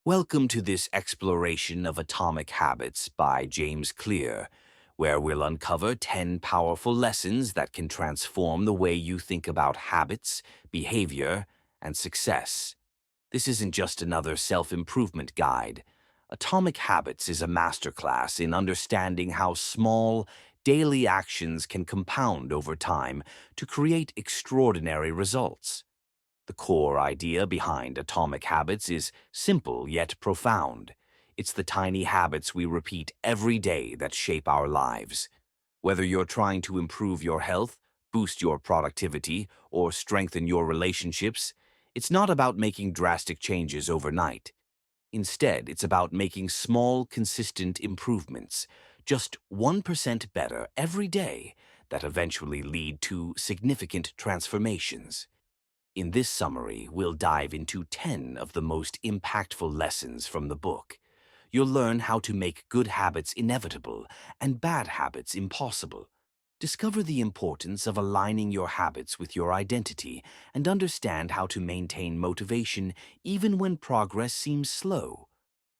Welcome to this exploration of Atomic Habits by James Clear, where we'll uncover 10 powerful lessons that can transform the way you think about habits, behavior, and success. This isn't just another self-improvement guide. Atomic Habits is a masterclass in understanding how small, daily actions can compound over time to create extraordinary results. The core idea behind Atomic Habits is simple yet profound. It's the tiny habits we repeat every day that shape our lives. Whether you're trying to improve your health, boost your productivity, or strengthen your relationships, it's not about making drastic changes overnight. Instead, it's about making small, consistent improvements, just 1% better every day, that eventually lead to significant transformations. In this summary, we'll dive into 10 of the most impactful lessons from the book. You'll learn how to make good habits inevitable and bad habits impossible. Discover the importance of aligning your habits with your identity and understand how to maintain motivation even when progress seems slow.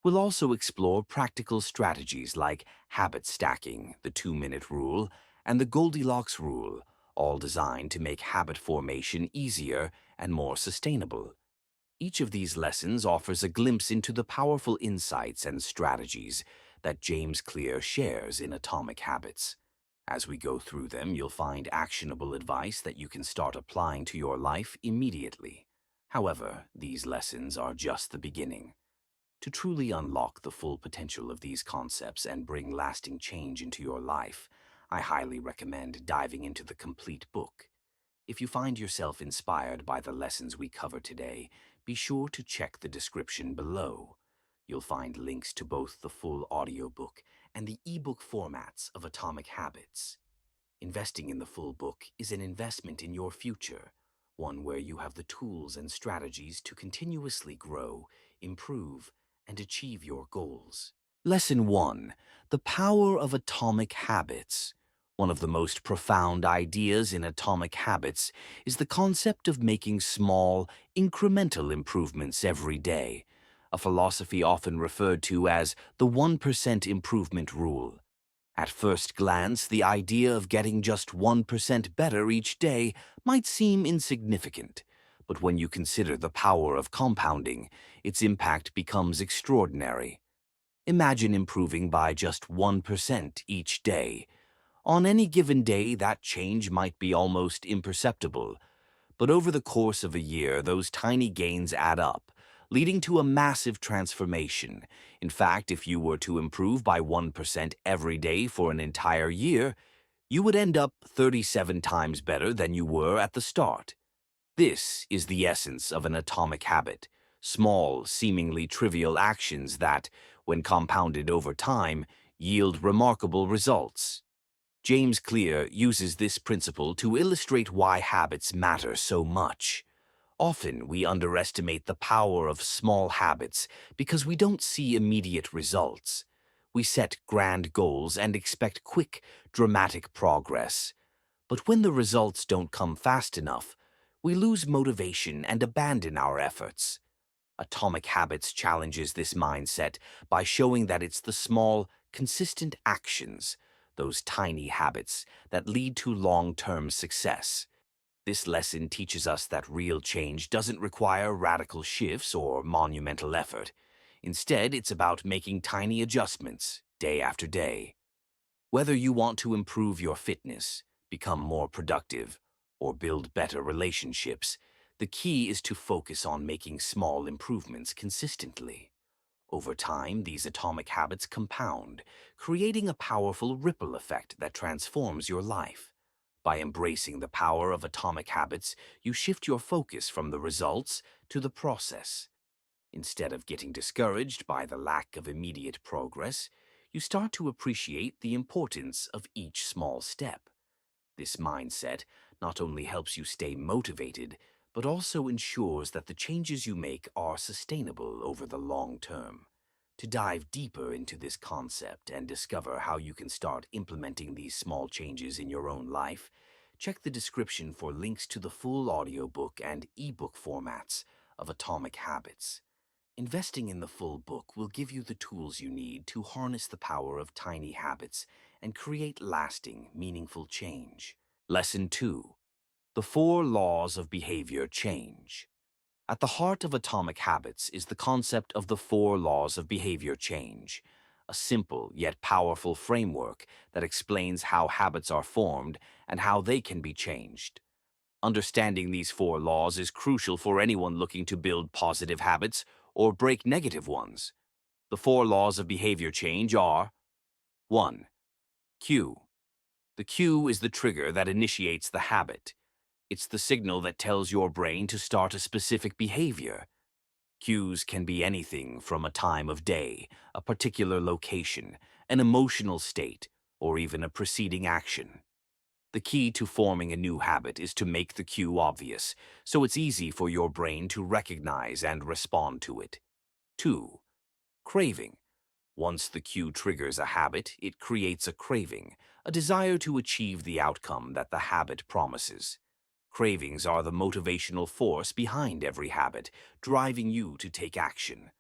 We'll also explore practical strategies like habit stacking, the 2-minute rule, and the Goldilocks rule, all designed to make habit formation easier and more sustainable. Each of these lessons offers a glimpse into the powerful insights and strategies that James Clear shares in Atomic Habits. As we go through them, you'll find actionable advice that you can start applying to your life immediately. However, these lessons are just the beginning. To truly unlock the full potential of these concepts and bring lasting change into your life, I highly recommend diving into the complete book. If you find yourself inspired by the lessons we cover today, be sure to check the description below. You'll find links to both the full audiobook and the ebook formats of Atomic Habits. Investing in the full book is an investment in your future, one where you have the tools and strategies to continuously grow, improve, and achieve your goals. Lesson 1. The Power of Atomic Habits. One of the most profound ideas in Atomic Habits is the concept of making small, incremental improvements every day, a philosophy often referred to as the 1% improvement rule. At first glance, the idea of getting just 1% better each day might seem insignificant, but when you consider the power of compounding, its impact becomes extraordinary. Imagine improving by just 1% each day. On any given day, that change might be almost imperceptible, but over the course of a year, those tiny gains add up, leading to a massive transformation. In fact, if you were to improve by 1% every day for an entire year, you would end up 37 times better than you were at the start. This is the essence of an atomic habit: small, seemingly trivial actions that, when compounded over time, yield remarkable results. James Clear uses this principle to illustrate why habits matter so much. Often, we underestimate the power of small habits because we don't see immediate results. We set grand goals and expect quick, dramatic progress. But when the results don't come fast enough, we lose motivation and abandon our efforts. Atomic Habits challenges this mindset by showing that it's the small, consistent actions, those tiny habits, that lead to long-term success. This lesson teaches us that real change doesn't require radical shifts or monumental effort. Instead, it's about making tiny adjustments, day after day. Whether you want to improve your fitness, become more productive, or build better relationships, the key is to focus on making small improvements consistently. Over time, these atomic habits compound, creating a powerful ripple effect that transforms your life. By embracing the power of atomic habits, you shift your focus from the results to the process. Instead of getting discouraged by the lack of immediate progress, you start to appreciate the importance of each small step. This mindset not only helps you stay motivated, but also ensures that the changes you make are sustainable over the long term. To dive deeper into this concept and discover how you can start implementing these small changes in your own life, check the description for links to the full audiobook and ebook formats of Atomic Habits. Investing in the full book will give you the tools you need to harness the power of tiny habits and create lasting, meaningful change. Lesson 2. The 4 Laws of Behavior Change. At the heart of Atomic Habits is the concept of the 4 Laws of Behavior Change, a simple yet powerful framework that explains how habits are formed and how they can be changed. Understanding these 4 laws is crucial for anyone looking to build positive habits or break negative ones. The 4 laws of behavior change are: 1. Cue. The cue is the trigger that initiates the habit. It's the signal that tells your brain to start a specific behavior. Cues can be anything from a time of day, a particular location, an emotional state, or even a preceding action. The key to forming a new habit is to make the cue obvious, so it's easy for your brain to recognize and respond to it. 2. Craving. Once the cue triggers a habit, it creates a craving, a desire to achieve the outcome that the habit promises. Cravings are the motivational force behind every habit, driving you to take action.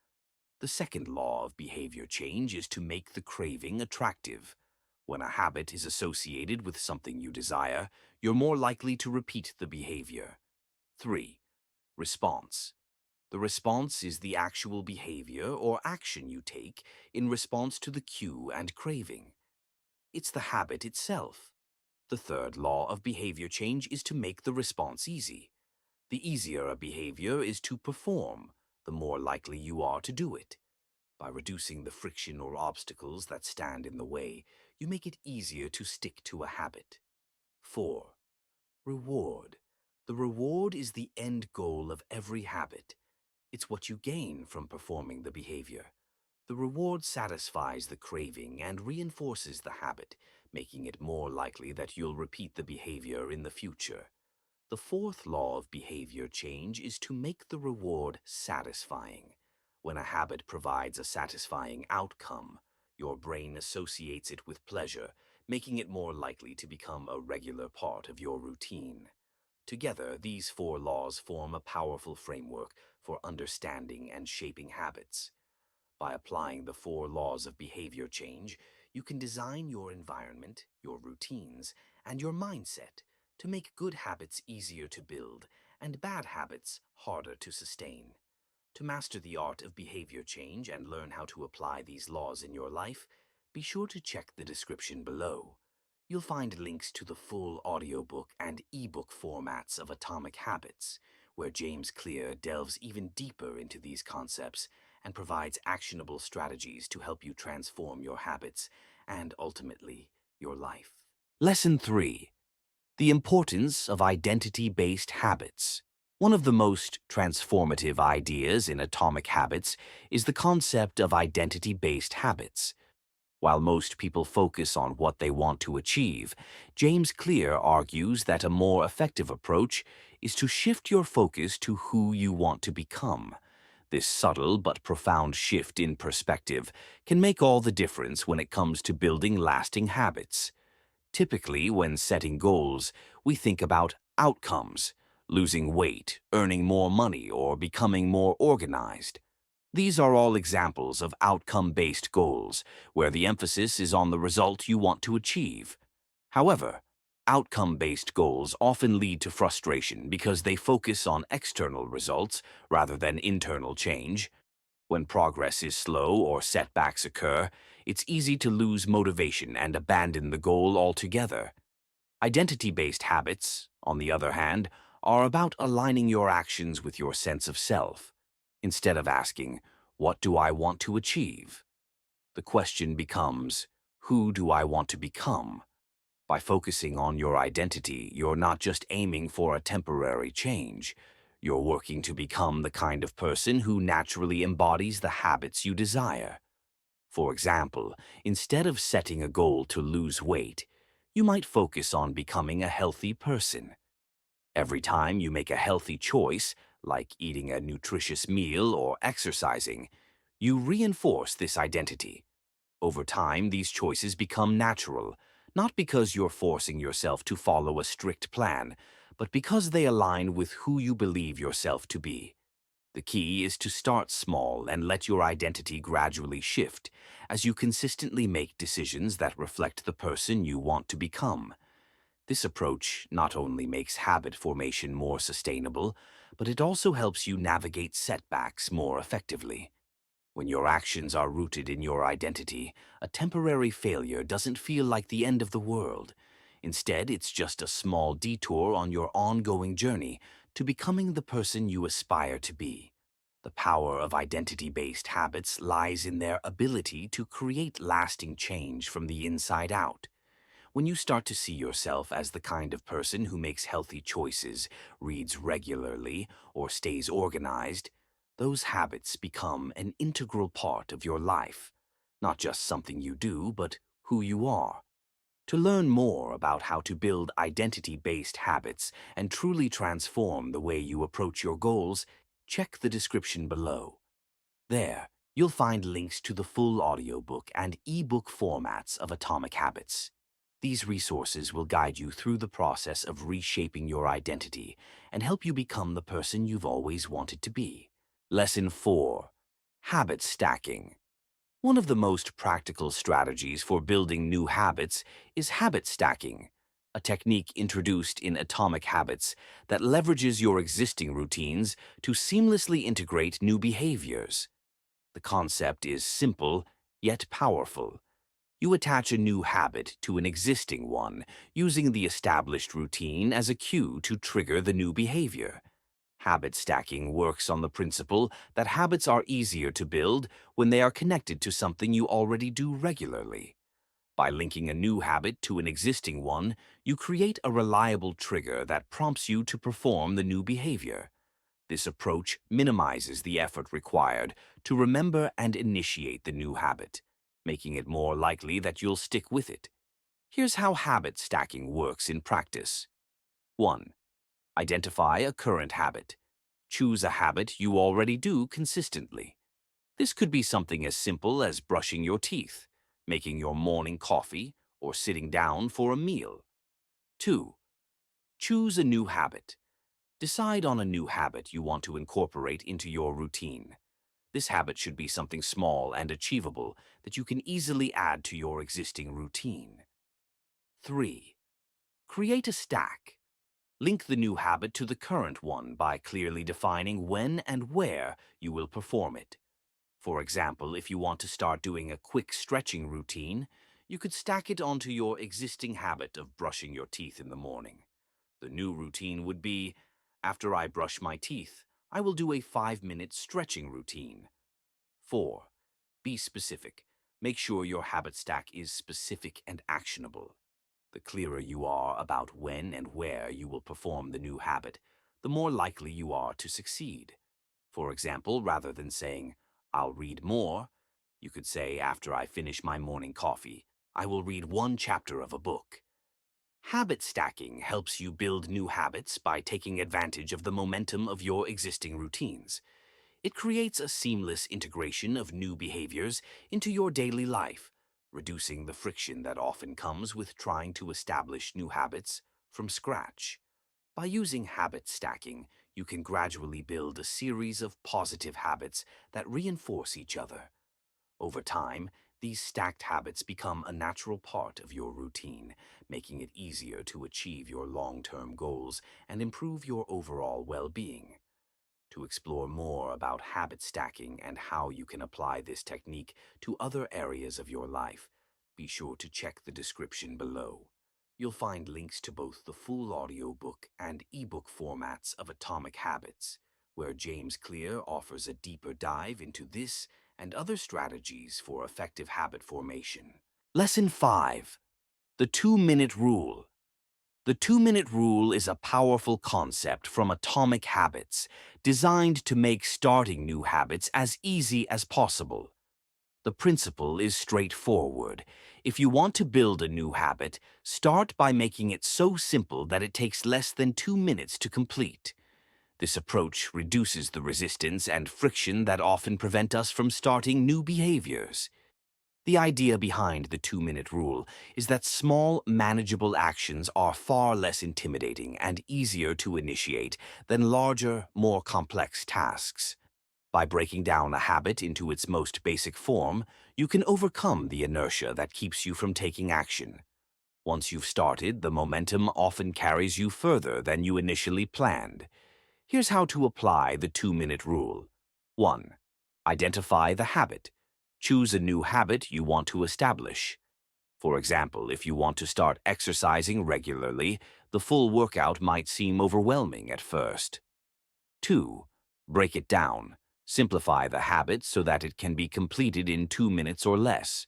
The second law of behavior change is to make the craving attractive. When a habit is associated with something you desire, you're more likely to repeat the behavior. 3. Response. The response is the actual behavior or action you take in response to the cue and craving. It's the habit itself. The third law of behavior change is to make the response easy. The easier a behavior is to perform, the more likely you are to do it. By reducing the friction or obstacles that stand in the way, you make it easier to stick to a habit. 4. Reward. The reward is the end goal of every habit. It's what you gain from performing the behavior. The reward satisfies the craving and reinforces the habit, making it more likely that you'll repeat the behavior in the future. The fourth law of behavior change is to make the reward satisfying. When a habit provides a satisfying outcome, your brain associates it with pleasure, making it more likely to become a regular part of your routine. Together, these 4 laws form a powerful framework for understanding and shaping habits. By applying the 4 laws of behavior change, you can design your environment, your routines, and your mindset to make good habits easier to build and bad habits harder to sustain. To master the art of behavior change and learn how to apply these laws in your life, be sure to check the description below. You'll find links to the full audiobook and ebook formats of Atomic Habits, where James Clear delves even deeper into these concepts and provides actionable strategies to help you transform your habits and, ultimately, your life. Lesson 3. The importance of identity-based habits. One of the most transformative ideas in Atomic Habits is the concept of identity-based habits. While most people focus on what they want to achieve, James Clear argues that a more effective approach is to shift your focus to who you want to become. This subtle but profound shift in perspective can make all the difference when it comes to building lasting habits. Typically, when setting goals, we think about outcomes: losing weight, earning more money, or becoming more organized. These are all examples of outcome-based goals, where the emphasis is on the result you want to achieve. However, outcome-based goals often lead to frustration because they focus on external results rather than internal change. When progress is slow or setbacks occur, it's easy to lose motivation and abandon the goal altogether. Identity-based habits, on the other hand, are about aligning your actions with your sense of self. Instead of asking, "What do I want to achieve?" the question becomes, "Who do I want to become?" By focusing on your identity, you're not just aiming for a temporary change. You're working to become the kind of person who naturally embodies the habits you desire. For example, instead of setting a goal to lose weight, you might focus on becoming a healthy person. Every time you make a healthy choice, like eating a nutritious meal or exercising, you reinforce this identity. Over time, these choices become natural, not because you're forcing yourself to follow a strict plan, but because they align with who you believe yourself to be. The key is to start small and let your identity gradually shift as you consistently make decisions that reflect the person you want to become. This approach not only makes habit formation more sustainable, but it also helps you navigate setbacks more effectively. When your actions are rooted in your identity, a temporary failure doesn't feel like the end of the world. Instead, it's just a small detour on your ongoing journey to becoming the person you aspire to be. The power of identity-based habits lies in their ability to create lasting change from the inside out. When you start to see yourself as the kind of person who makes healthy choices, reads regularly, or stays organized, those habits become an integral part of your life. Not just something you do, but who you are. To learn more about how to build identity-based habits and truly transform the way you approach your goals, check the description below. There, you'll find links to the full audiobook and ebook formats of Atomic Habits. These resources will guide you through the process of reshaping your identity and help you become the person you've always wanted to be. Lesson 4. Habit Stacking. One of the most practical strategies for building new habits is habit stacking, a technique introduced in Atomic Habits that leverages your existing routines to seamlessly integrate new behaviors. The concept is simple, yet powerful. You attach a new habit to an existing one, using the established routine as a cue to trigger the new behavior. Habit stacking works on the principle that habits are easier to build when they are connected to something you already do regularly. By linking a new habit to an existing one, you create a reliable trigger that prompts you to perform the new behavior. This approach minimizes the effort required to remember and initiate the new habit, making it more likely that you'll stick with it. Here's how habit stacking works in practice. 1. Identify a current habit. Choose a habit you already do consistently. This could be something as simple as brushing your teeth, making your morning coffee, or sitting down for a meal. 2. Choose a new habit. Decide on a new habit you want to incorporate into your routine. This habit should be something small and achievable that you can easily add to your existing routine. 3. Create a stack. Link the new habit to the current one by clearly defining when and where you will perform it. For example, if you want to start doing a quick stretching routine, you could stack it onto your existing habit of brushing your teeth in the morning. The new routine would be, after I brush my teeth, I will do a 5-minute stretching routine. 4. Be specific. Make sure your habit stack is specific and actionable. The clearer you are about when and where you will perform the new habit, the more likely you are to succeed. For example, rather than saying, I'll read more, you could say, after I finish my morning coffee, I will read 1 chapter of a book. Habit stacking helps you build new habits by taking advantage of the momentum of your existing routines. It creates a seamless integration of new behaviors into your daily life, reducing the friction that often comes with trying to establish new habits from scratch. By using habit stacking, you can gradually build a series of positive habits that reinforce each other. Over time, these stacked habits become a natural part of your routine, making it easier to achieve your long-term goals and improve your overall well-being. To explore more about habit stacking and how you can apply this technique to other areas of your life, be sure to check the description below. You'll find links to both the full audiobook and ebook formats of Atomic Habits, where James Clear offers a deeper dive into this and other strategies for effective habit formation. Lesson 5. The 2-Minute Rule. The 2-Minute Rule is a powerful concept from Atomic Habits designed to make starting new habits as easy as possible. The principle is straightforward. If you want to build a new habit, start by making it so simple that it takes less than 2 minutes to complete. This approach reduces the resistance and friction that often prevent us from starting new behaviors. The idea behind the 2-minute rule is that small, manageable actions are far less intimidating and easier to initiate than larger, more complex tasks. By breaking down a habit into its most basic form, you can overcome the inertia that keeps you from taking action. Once you've started, the momentum often carries you further than you initially planned. Here's how to apply the 2-minute rule. 1. Identify the habit. Choose a new habit you want to establish. For example, if you want to start exercising regularly, the full workout might seem overwhelming at first. 2. Break it down. Simplify the habit so that it can be completed in 2 minutes or less.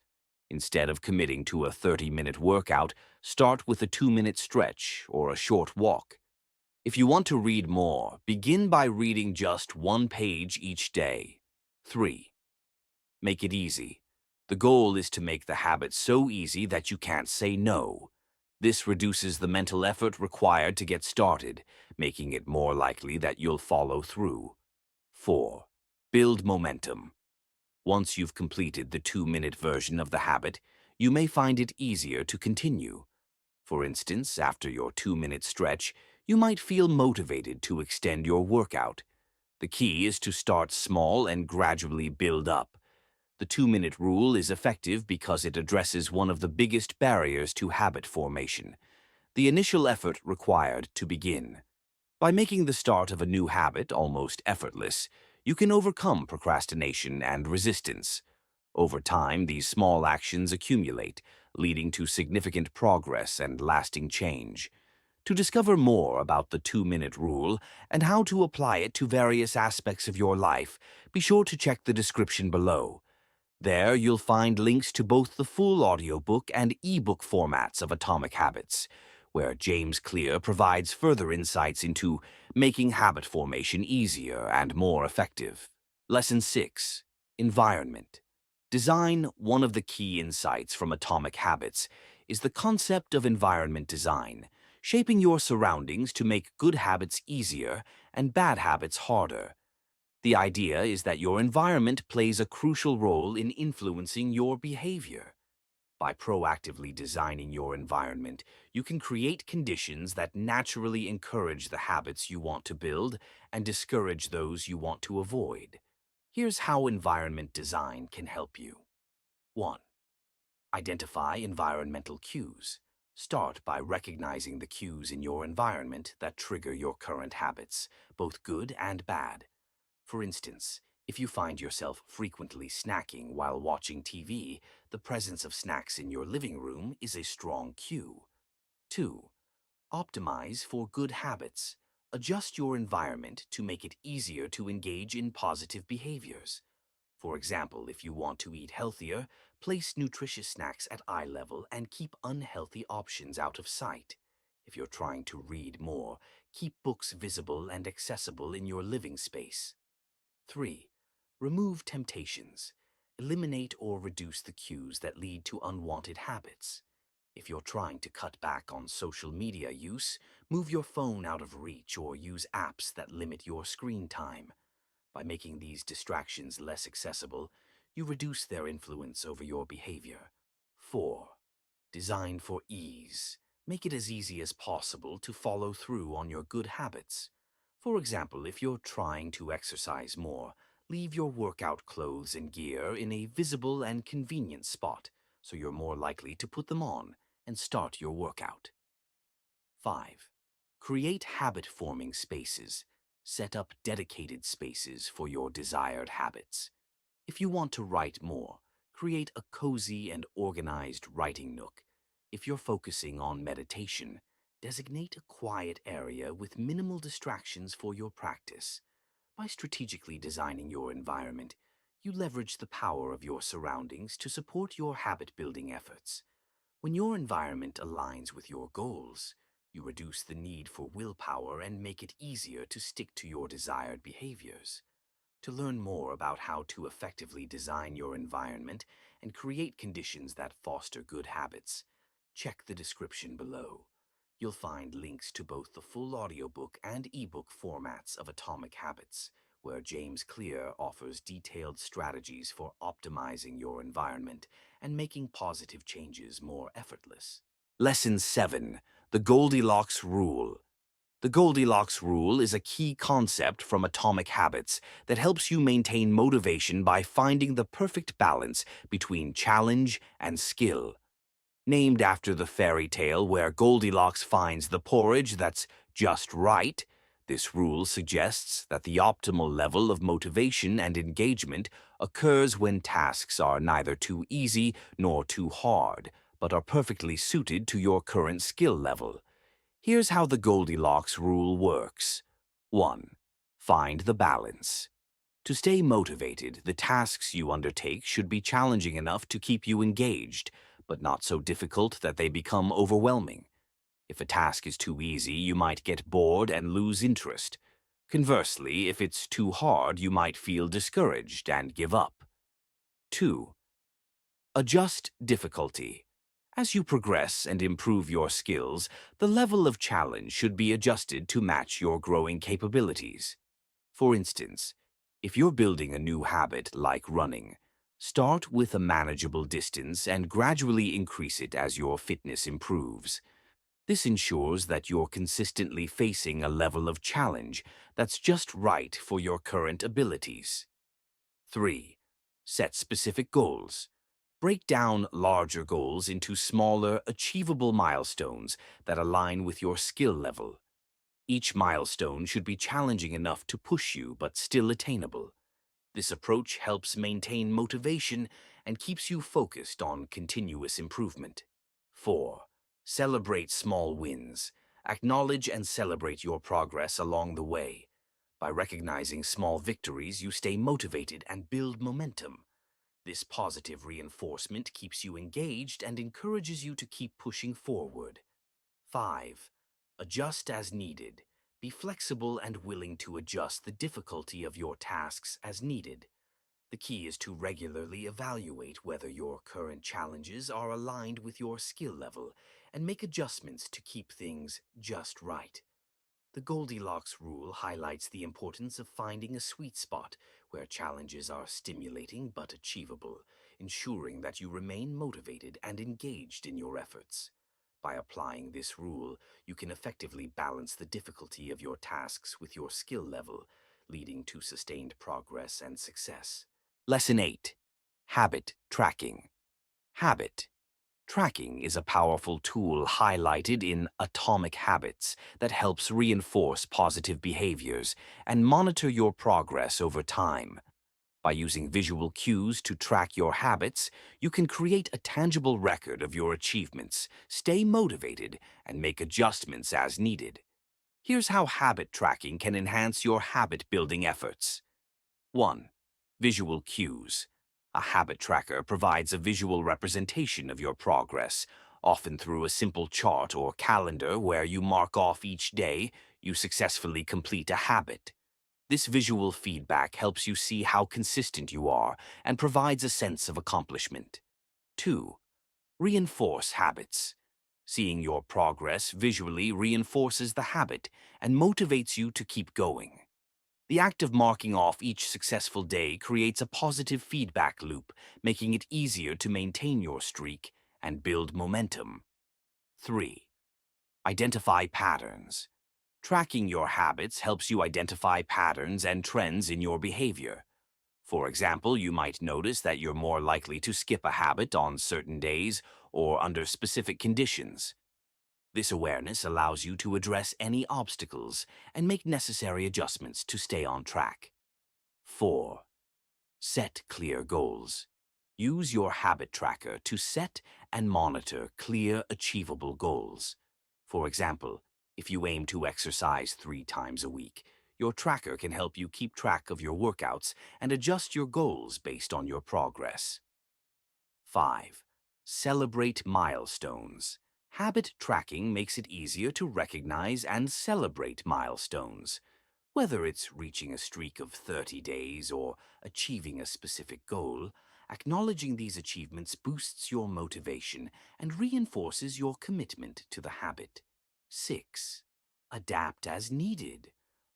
Instead of committing to a 30-minute workout, start with a 2-minute stretch or a short walk. If you want to read more, begin by reading just 1 page each day. 3. Make it easy. The goal is to make the habit so easy that you can't say no. This reduces the mental effort required to get started, making it more likely that you'll follow through. 4. Build momentum. Once you've completed the 2-minute version of the habit, you may find it easier to continue. For instance, after your 2-minute stretch, you might feel motivated to extend your workout. The key is to start small and gradually build up. The 2-minute rule is effective because it addresses one of the biggest barriers to habit formation, the initial effort required to begin. By making the start of a new habit almost effortless, you can overcome procrastination and resistance. Over time, these small actions accumulate, leading to significant progress and lasting change. To discover more about the 2-minute rule and how to apply it to various aspects of your life, be sure to check the description below. There, you'll find links to both the full audiobook and ebook formats of Atomic Habits, where James Clear provides further insights into making habit formation easier and more effective. Lesson 6. Environment. Design. One of the key insights from Atomic Habits is the concept of environment design, shaping your surroundings to make good habits easier and bad habits harder. The idea is that your environment plays a crucial role in influencing your behavior. By proactively designing your environment, you can create conditions that naturally encourage the habits you want to build and discourage those you want to avoid. Here's how environment design can help you. 1. Identify environmental cues. Start by recognizing the cues in your environment that trigger your current habits, both good and bad. For instance, if you find yourself frequently snacking while watching TV, the presence of snacks in your living room is a strong cue. 2. Optimize for good habits. Adjust your environment to make it easier to engage in positive behaviors. For example, if you want to eat healthier, place nutritious snacks at eye level and keep unhealthy options out of sight. If you're trying to read more, keep books visible and accessible in your living space. 3. Remove temptations. Eliminate or reduce the cues that lead to unwanted habits. If you're trying to cut back on social media use, move your phone out of reach or use apps that limit your screen time. By making these distractions less accessible, you reduce their influence over your behavior. 4. Design for ease. Make it as easy as possible to follow through on your good habits. For example, if you're trying to exercise more, leave your workout clothes and gear in a visible and convenient spot, so you're more likely to put them on and start your workout. 5. Create habit-forming spaces. Set up dedicated spaces for your desired habits. If you want to write more, create a cozy and organized writing nook. If you're focusing on meditation, designate a quiet area with minimal distractions for your practice. By strategically designing your environment, you leverage the power of your surroundings to support your habit-building efforts. When your environment aligns with your goals, you reduce the need for willpower and make it easier to stick to your desired behaviors. To learn more about how to effectively design your environment and create conditions that foster good habits, check the description below. You'll find links to both the full audiobook and ebook formats of Atomic Habits, where James Clear offers detailed strategies for optimizing your environment and making positive changes more effortless. Lesson 7. The Goldilocks Rule. The Goldilocks rule is a key concept from Atomic Habits that helps you maintain motivation by finding the perfect balance between challenge and skill. Named after the fairy tale where Goldilocks finds the porridge that's just right, this rule suggests that the optimal level of motivation and engagement occurs when tasks are neither too easy nor too hard, but are perfectly suited to your current skill level. Here's how the Goldilocks rule works. 1. Find the balance. To stay motivated, the tasks you undertake should be challenging enough to keep you engaged, but not so difficult that they become overwhelming. If a task is too easy, you might get bored and lose interest. Conversely, if it's too hard, you might feel discouraged and give up. 2. Adjust difficulty. As you progress and improve your skills, the level of challenge should be adjusted to match your growing capabilities. For instance, if you're building a new habit like running, start with a manageable distance and gradually increase it as your fitness improves. This ensures that you're consistently facing a level of challenge that's just right for your current abilities. 3. Set specific goals. Break down larger goals into smaller, achievable milestones that align with your skill level. Each milestone should be challenging enough to push you but still attainable. This approach helps maintain motivation and keeps you focused on continuous improvement. 4. Celebrate small wins. Acknowledge and celebrate your progress along the way. By recognizing small victories, you stay motivated and build momentum. This positive reinforcement keeps you engaged and encourages you to keep pushing forward. 5. Adjust as needed. Be flexible and willing to adjust the difficulty of your tasks as needed. The key is to regularly evaluate whether your current challenges are aligned with your skill level and make adjustments to keep things just right. The Goldilocks rule highlights the importance of finding a sweet spot where challenges are stimulating but achievable, ensuring that you remain motivated and engaged in your efforts. By applying this rule, you can effectively balance the difficulty of your tasks with your skill level, leading to sustained progress and success. Lesson 8. Habit Tracking. Habit tracking is a powerful tool highlighted in Atomic Habits that helps reinforce positive behaviors and monitor your progress over time. By using visual cues to track your habits, you can create a tangible record of your achievements, stay motivated, and make adjustments as needed. Here's how habit tracking can enhance your habit-building efforts. 1. Visual cues. A habit tracker provides a visual representation of your progress, often through a simple chart or calendar where you mark off each day you successfully complete a habit. This visual feedback helps you see how consistent you are and provides a sense of accomplishment. 2. Reinforce habits. Seeing your progress visually reinforces the habit and motivates you to keep going. The act of marking off each successful day creates a positive feedback loop, making it easier to maintain your streak and build momentum. 3. Identify patterns. Tracking your habits helps you identify patterns and trends in your behavior. For example, you might notice that you're more likely to skip a habit on certain days or under specific conditions. This awareness allows you to address any obstacles and make necessary adjustments to stay on track. 4. Set clear goals. Use your habit tracker to set and monitor clear, achievable goals. For example, if you aim to exercise 3 times a week, your tracker can help you keep track of your workouts and adjust your goals based on your progress. 5. Celebrate milestones. Habit tracking makes it easier to recognize and celebrate milestones. Whether it's reaching a streak of 30 days or achieving a specific goal, acknowledging these achievements boosts your motivation and reinforces your commitment to the habit. 6. Adapt as needed.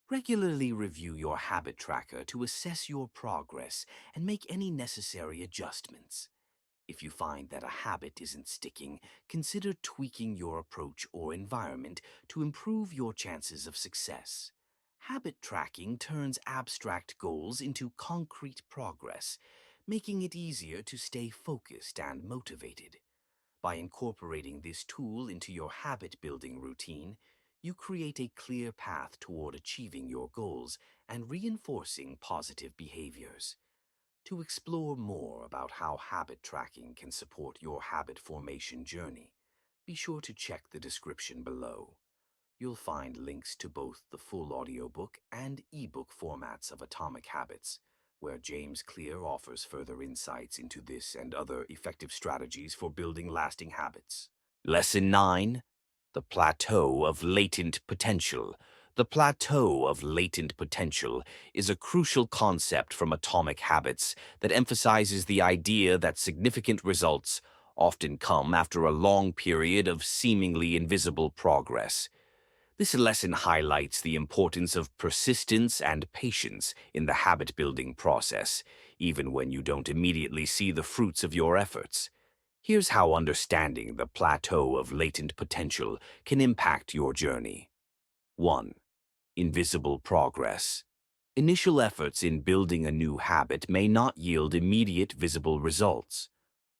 Regularly review your habit tracker to assess your progress and make any necessary adjustments. If you find that a habit isn't sticking, consider tweaking your approach or environment to improve your chances of success. Habit tracking turns abstract goals into concrete progress, making it easier to stay focused and motivated. By incorporating this tool into your habit building routine, you create a clear path toward achieving your goals and reinforcing positive behaviors. To explore more about how habit tracking can support your habit formation journey, be sure to check the description below. You'll find links to both the full audiobook and ebook formats of Atomic Habits, where James Clear offers further insights into this and other effective strategies for building lasting habits. Lesson 9: The Plateau of Latent Potential. The plateau of latent potential is a crucial concept from Atomic Habits that emphasizes the idea that significant results often come after a long period of seemingly invisible progress. This lesson highlights the importance of persistence and patience in the habit-building process, even when you don't immediately see the fruits of your efforts. Here's how understanding the plateau of latent potential can impact your journey. 1. Invisible progress. Initial efforts in building a new habit may not yield immediate visible results.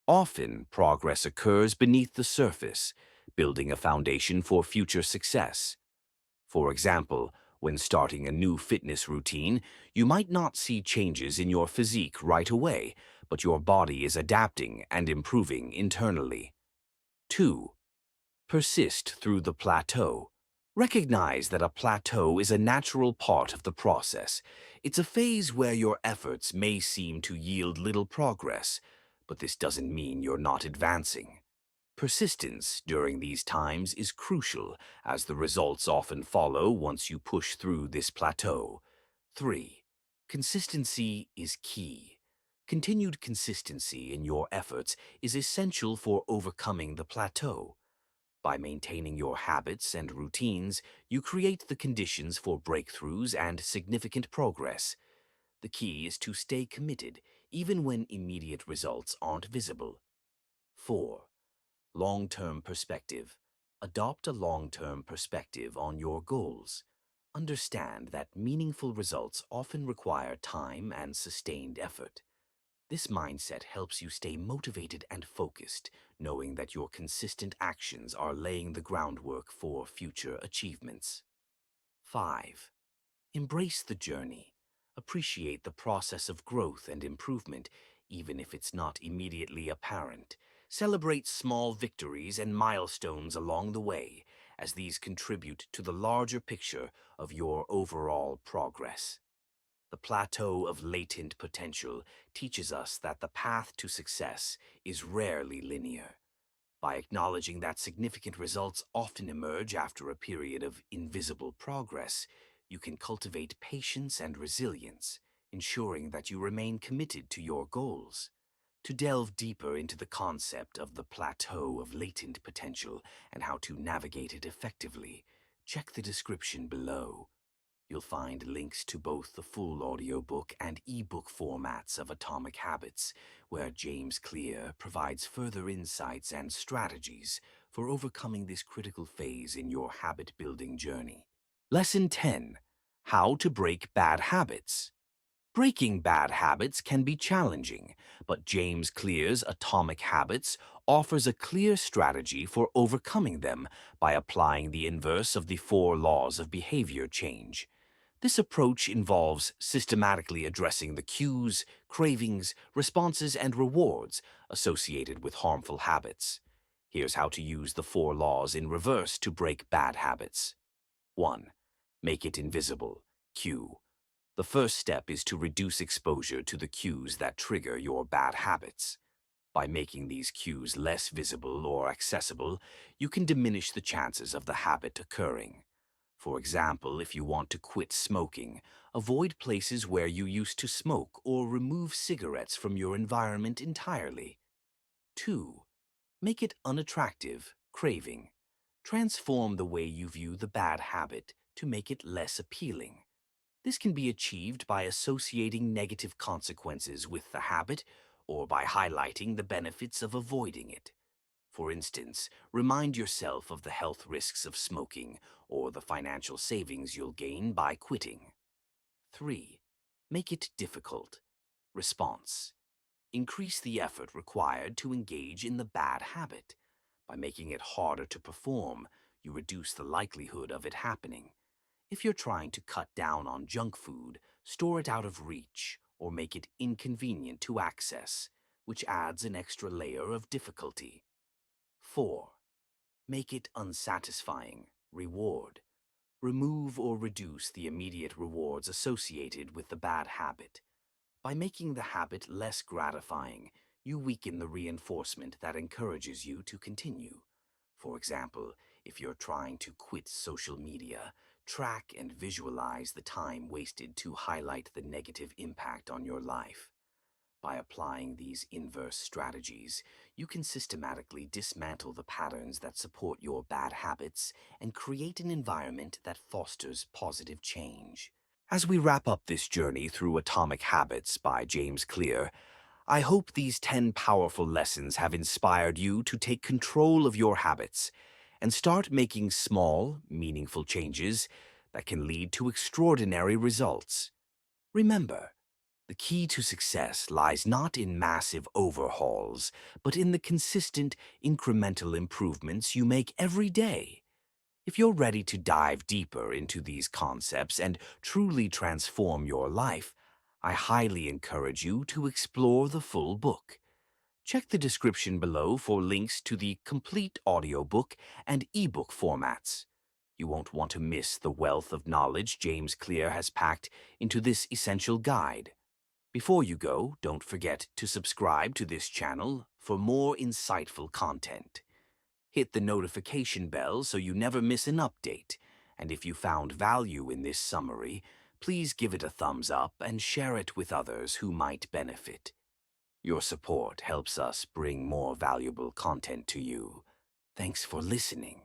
Often, progress occurs beneath the surface, building a foundation for future success. For example, when starting a new fitness routine, you might not see changes in your physique right away, but your body is adapting and improving internally. 2. Persist through the plateau. Recognize that a plateau is a natural part of the process. It's a phase where your efforts may seem to yield little progress, but this doesn't mean you're not advancing. Persistence during these times is crucial, as the results often follow once you push through this plateau. 3. Consistency is key. Continued consistency in your efforts is essential for overcoming the plateau. By maintaining your habits and routines, you create the conditions for breakthroughs and significant progress. The key is to stay committed, even when immediate results aren't visible. 4. Long-term perspective. Adopt a long-term perspective on your goals. Understand that meaningful results often require time and sustained effort. This mindset helps you stay motivated and focused, knowing that your consistent actions are laying the groundwork for future achievements. 5. Embrace the journey. Appreciate the process of growth and improvement, even if it's not immediately apparent. Celebrate small victories and milestones along the way, as these contribute to the larger picture of your overall progress. The plateau of latent potential teaches us that the path to success is rarely linear. By acknowledging that significant results often emerge after a period of invisible progress, you can cultivate patience and resilience, ensuring that you remain committed to your goals. To delve deeper into the concept of the plateau of latent potential and how to navigate it effectively, check the description below. You'll find links to both the full audiobook and ebook formats of Atomic Habits, where James Clear provides further insights and strategies for overcoming this critical phase in your habit-building journey. Lesson 10: How to Break Bad Habits. Breaking bad habits can be challenging, but James Clear's Atomic Habits offers a clear strategy for overcoming them by applying the inverse of the 4 laws of behavior change. This approach involves systematically addressing the cues, cravings, responses, and rewards associated with harmful habits. Here's how to use the 4 laws in reverse to break bad habits. 1. Make it invisible. Cue. The first step is to reduce exposure to the cues that trigger your bad habits. By making these cues less visible or accessible, you can diminish the chances of the habit occurring. For example, if you want to quit smoking, avoid places where you used to smoke or remove cigarettes from your environment entirely. 2. Make it unattractive, craving. Transform the way you view the bad habit to make it less appealing. This can be achieved by associating negative consequences with the habit or by highlighting the benefits of avoiding it. For instance, remind yourself of the health risks of smoking or the financial savings you'll gain by quitting. 3. Make it difficult. Response. Increase the effort required to engage in the bad habit. By making it harder to perform, you reduce the likelihood of it happening. If you're trying to cut down on junk food, store it out of reach or make it inconvenient to access, which adds an extra layer of difficulty. 4. Make it unsatisfying. Reward. Remove or reduce the immediate rewards associated with the bad habit. By making the habit less gratifying, you weaken the reinforcement that encourages you to continue. For example, if you're trying to quit social media, track and visualize the time wasted to highlight the negative impact on your life. By applying these inverse strategies, you can systematically dismantle the patterns that support your bad habits and create an environment that fosters positive change. As we wrap up this journey through Atomic Habits by James Clear, I hope these 10 powerful lessons have inspired you to take control of your habits and start making small, meaningful changes that can lead to extraordinary results. Remember, the key to success lies not in massive overhauls, but in the consistent, incremental improvements you make every day. If you're ready to dive deeper into these concepts and truly transform your life, I highly encourage you to explore the full book. Check the description below for links to the complete audiobook and ebook formats. You won't want to miss the wealth of knowledge James Clear has packed into this essential guide. Before you go, don't forget to subscribe to this channel for more insightful content. Hit the notification bell so you never miss an update, and if you found value in this summary, please give it a thumbs up and share it with others who might benefit. Your support helps us bring more valuable content to you. Thanks for listening.